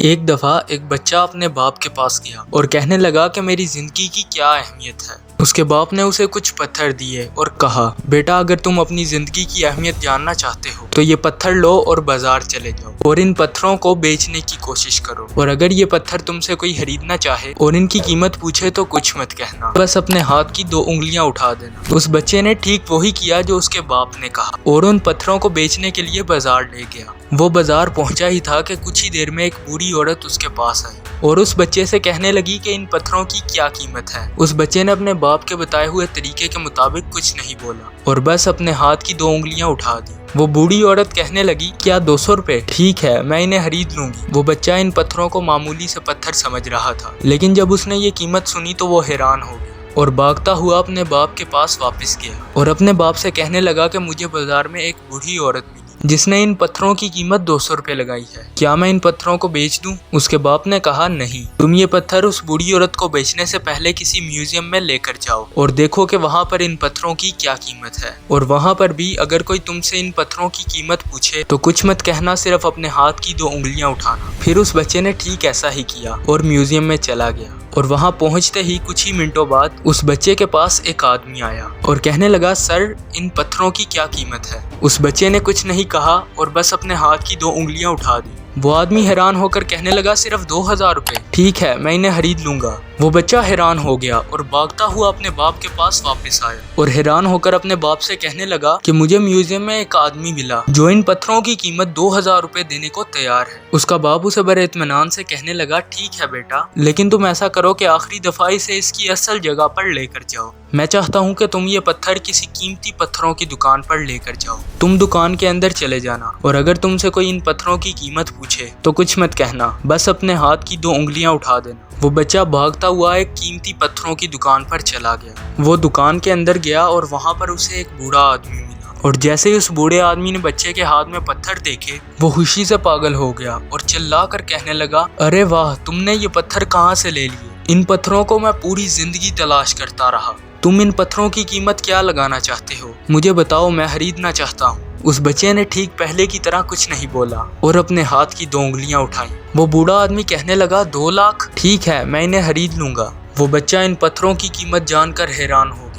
ایک دفعہ ایک بچہ اپنے باپ کے پاس گیا اور کہنے لگا کہ میری زندگی کی کیا اہمیت ہے۔ اس کے باپ نے اسے کچھ پتھر دیے اور کہا، بیٹا اگر تم اپنی زندگی کی اہمیت جاننا چاہتے ہو تو یہ پتھر لو اور بازار چلے جاؤ اور ان پتھروں کو بیچنے کی کوشش کرو، اور اگر یہ پتھر تم سے کوئی خریدنا چاہے اور ان کی قیمت پوچھے تو کچھ مت کہنا، بس اپنے ہاتھ کی 2 انگلیاں اٹھا دینا۔ اس بچے نے ٹھیک وہی کیا جو اس کے باپ نے کہا اور ان پتھروں کو بیچنے کے لیے بازار لے گیا۔ وہ بازار پہنچا ہی تھا کہ کچھ ہی دیر میں ایک بوڑھی عورت اس کے پاس آئی اور اس بچے سے کہنے لگی کہ ان پتھروں کی کیا قیمت ہے۔ اس بچے نے اپنے باپ کے بتائے ہوئے طریقے کے مطابق کچھ نہیں بولا اور بس اپنے ہاتھ کی 2 انگلیاں اٹھا دی۔ وہ بوڑھی عورت کہنے لگی، کیا 200 روپے؟ ٹھیک ہے، میں انہیں خرید لوں گی۔ وہ بچہ ان پتھروں کو معمولی سے پتھر سمجھ رہا تھا، لیکن جب اس نے یہ قیمت سنی تو وہ حیران ہو گیا اور بھاگتا ہوا اپنے باپ کے پاس واپس گیا اور اپنے باپ سے کہنے لگا کہ مجھے بازار میں ایک بوڑھی عورت ملی جس نے ان پتھروں کی قیمت 200 روپے لگائی ہے، کیا میں ان پتھروں کو بیچ دوں؟ اس کے باپ نے کہا، نہیں، تم یہ پتھر اس بوڑھی عورت کو بیچنے سے پہلے کسی میوزیم میں لے کر جاؤ اور دیکھو کہ وہاں پر ان پتھروں کی کیا قیمت ہے، اور وہاں پر بھی اگر کوئی تم سے ان پتھروں کی قیمت پوچھے تو کچھ مت کہنا، صرف اپنے ہاتھ کی 2 انگلیاں اٹھانا۔ پھر اس بچے نے ٹھیک ایسا ہی کیا اور میوزیم میں چلا گیا، اور وہاں پہنچتے ہی کچھ ہی منٹوں بعد اس بچے کے پاس ایک آدمی آیا اور کہنے لگا، سر ان پتھروں کی کیا قیمت ہے؟ اس بچے نے کچھ نہیں کہا اور بس اپنے ہاتھ کی 2 انگلیاں اٹھا دی۔ وہ آدمی حیران ہو کر کہنے لگا، صرف 2000 روپے؟ ٹھیک ہے، میں انہیں خرید لوں گا۔ وہ بچہ حیران ہو گیا اور بھاگتا ہوا اپنے باپ کے پاس واپس آیا اور حیران ہو کر اپنے باپ سے کہنے لگا کہ مجھے میوزیم میں ایک آدمی ملا جو ان پتھروں کی قیمت 2000 روپے دینے کو تیار ہے۔ اس کا باپ اسے بڑے اطمینان سے کہنے لگا، ٹھیک ہے بیٹا، لیکن تم ایسا کرو کہ آخری دفعہ اسے اس کی اصل جگہ پر لے کر جاؤ۔ میں چاہتا ہوں کہ تم یہ پتھر کسی قیمتی پتھروں کی دکان پر لے کر جاؤ۔ تم دکان کے اندر چلے جانا اور اگر تم سے کوئی ان پتھروں کی قیمت پوچھے تو کچھ مت کہنا، بس اپنے ہاتھ کی 2 انگلیاں اٹھا دینا۔ وہ بچہ بھاگتا ہوا ایک قیمتی پتھروں کی دکان پر چلا گیا۔ وہ دکان کے اندر گیا اور وہاں پر اسے ایک بوڑھا آدمی ملا، اور جیسے ہی اس بوڑھے آدمی نے بچے کے ہاتھ میں پتھر دیکھے وہ خوشی سے پاگل ہو گیا اور چلا کر کہنے لگا، ارے واہ، تم نے یہ پتھر کہاں سے لے لیے؟ ان پتھروں کو میں پوری زندگی تلاش کرتا رہا۔ تم ان پتھروں کی قیمت کیا لگانا چاہتے ہو؟ مجھے بتاؤ، میں خریدنا چاہتا ہوں۔ اس بچے نے ٹھیک پہلے کی طرح کچھ نہیں بولا اور اپنے ہاتھ کی 2 انگلیاں اٹھائیں۔ وہ بوڑھا آدمی کہنے لگا، 2 لاکھ؟ ٹھیک ہے، میں انہیں خرید لوں گا۔ وہ بچہ ان پتھروں کی قیمت جان کر حیران ہو گیا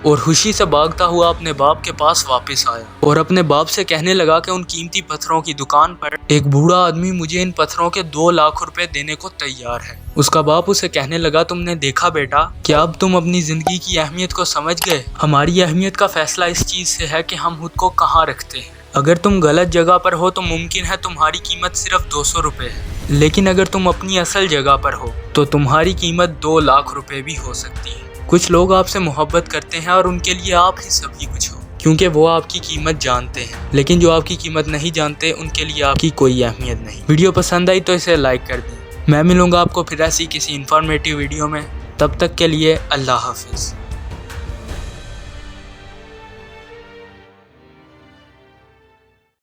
اور خوشی سے بھاگتا ہوا اپنے باپ کے پاس واپس آیا اور اپنے باپ سے کہنے لگا کہ ان قیمتی پتھروں کی دکان پر ایک بوڑھا آدمی مجھے ان پتھروں کے 2 لاکھ روپے دینے کو تیار ہے۔ اس کا باپ اسے کہنے لگا، تم نے دیکھا بیٹا، کیا اب تم اپنی زندگی کی اہمیت کو سمجھ گئے؟ ہماری اہمیت کا فیصلہ اس چیز سے ہے کہ ہم خود کو کہاں رکھتے ہیں۔ اگر تم غلط جگہ پر ہو تو ممکن ہے تمہاری قیمت صرف 200 روپے ہے، لیکن اگر تم اپنی اصل جگہ پر ہو تو تمہاری قیمت 2 لاکھ روپے بھی ہو سکتی ہے۔ کچھ لوگ آپ سے محبت کرتے ہیں اور ان کے لیے آپ ہی سب کچھ ہو، کیونکہ وہ آپ کی قیمت جانتے ہیں، لیکن جو آپ کی قیمت نہیں جانتے ان کے لیے آپ کی کوئی اہمیت نہیں۔ ویڈیو پسند آئی تو اسے لائک کر دیں۔ میں ملوں گا آپ کو پھر ایسی کسی انفارمیٹیو ویڈیو میں، تب تک کے لیے اللہ حافظ۔